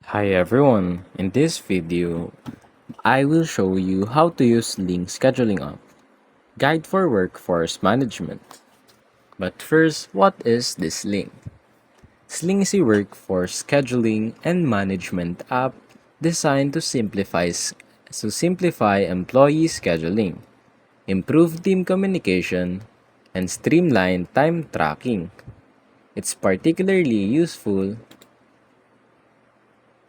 Hi everyone, in this video, I will show you how to use Sling Scheduling App, Guide for Workforce Management. But first, what is this Sling? Sling is a workforce scheduling and management app designed to simplify employee scheduling, improve team communication, and streamline time tracking. It's particularly useful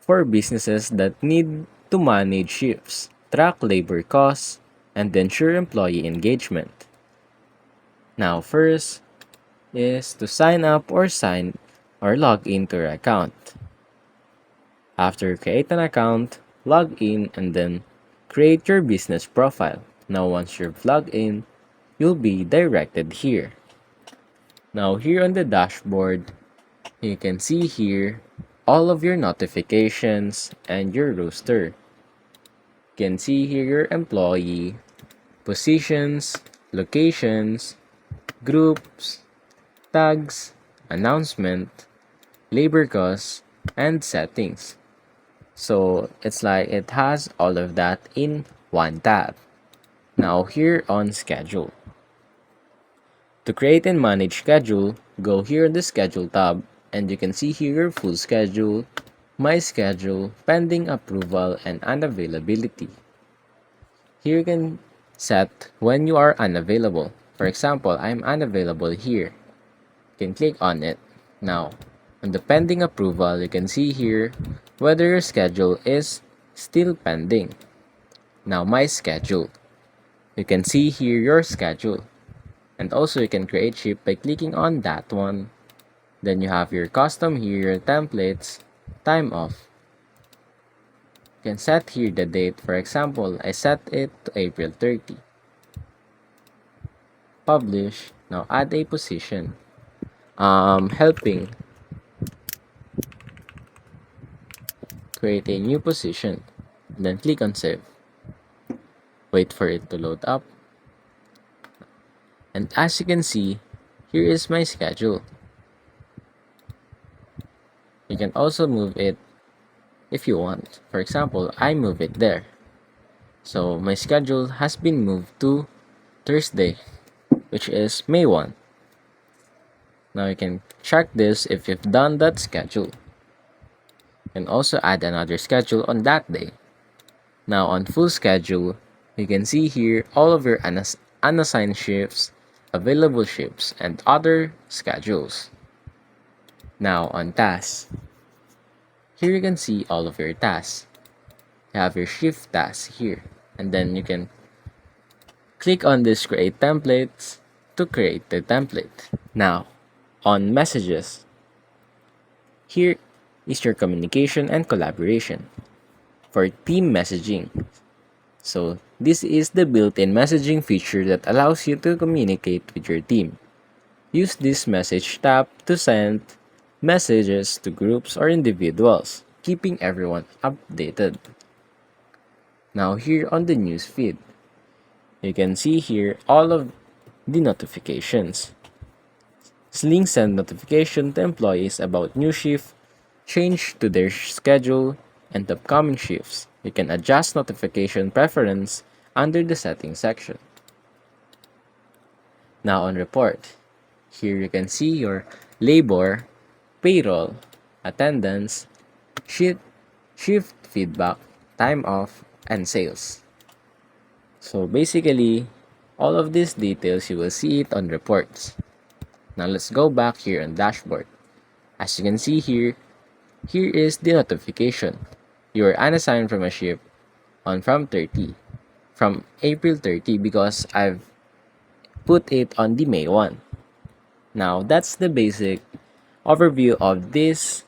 for businesses that need to manage shifts, track labor costs, and ensure employee engagement. Now, first is to sign up or log into your account. After create an account, log in and then create your business profile. Now, once you've logged in, you'll be directed here. Now, here on the dashboard, you can see here all of your notifications and your roster. You can see here your employee, positions, locations, groups, tags, announcement, labor costs, and settings. So it's like it has all of that in one tab. Now here on schedule. To create and manage schedule, go here on the schedule tab and you can see here your full schedule, my schedule, pending approval, and unavailability. Here you can set when you are unavailable. For example, I'm unavailable here. You can click on it. Now, on the pending approval, you can see here whether your schedule is still pending. Now, my schedule. You can see here your schedule. And also, you can create shift by clicking on that one. Then you have your custom here, your templates, time off. You can set here the date. For example, I set it to April 30. Publish. Now add a position. Helping. Create a new position. Then click on save. Wait for it to load up. And as you can see, here is my schedule. You can also move it if you want. For example, I move it there. So my schedule has been moved to Thursday, which is May 1. Now you can check this if you've done that schedule. You can also add another schedule on that day. Now on full schedule, you can see here all of your unassigned shifts, available shifts, and other schedules. Now on tasks, here you can see all of your tasks. You have your shift tasks here, and then you can click on this create templates to create the template. Now, on messages, here is your communication and collaboration for team messaging. So, this is the built-in messaging feature that allows you to communicate with your team. Use this message tab to send messages to groups or individuals, keeping everyone updated. Now, here on the news feed, you can see here all of the notifications. Sling send notification to employees about new shift, change to their schedule, and upcoming shifts. You can adjust notification preference under the settings section. Now on report, here you can see your labor, payroll, attendance, shift feedback, time off, and sales. So basically, all of these details you will see it on reports. Now let's go back here on dashboard. As you can see here, here is the notification. You are unassigned from a shift from April 30 because I've put it on the May 1. Now that's the basic overview of this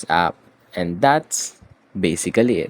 app, and that's basically it.